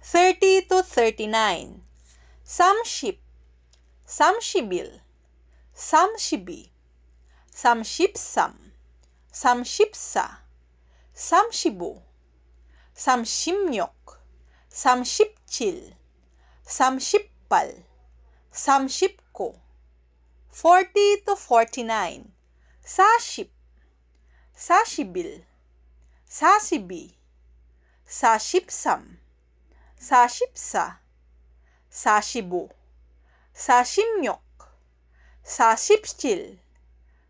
30 to 39. Samship, samshibil, samshibi, samshipsam, samshipsa, samshibo, samshimyok, samshipchil, samshippal, samshipko. 40 to 49. Saship, sashibil, sasibi, sashipsam, sashipsa, sashibo, sashimyok, sashipchil,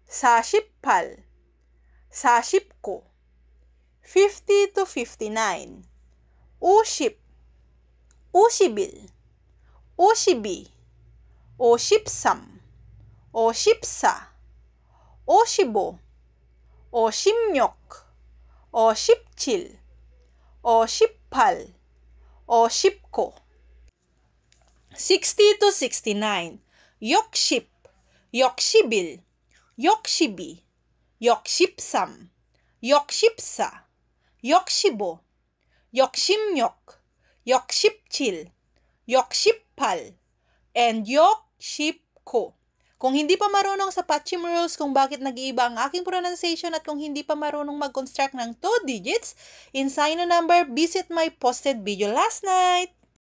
sashippal, sashipko. 50 to 59. Uship, ushibil, ushibi, oshipsam, oshipsa, oshibo, oshimyok, oshipchil, oshippal, oshipko. 60 to 69. Yokship, yokshibil, yokshibi, yokshipsam, yokshipsa, yokshibo, yokshimyok, yokshipchil, yokshippal, and yokshipko. Kung hindi pa marunong sa Pachim rules kung bakit nag-iiba ang aking pronunciation at kung hindi pa marunong mag-construct ng 2 digits in sign number, visit my posted video last night.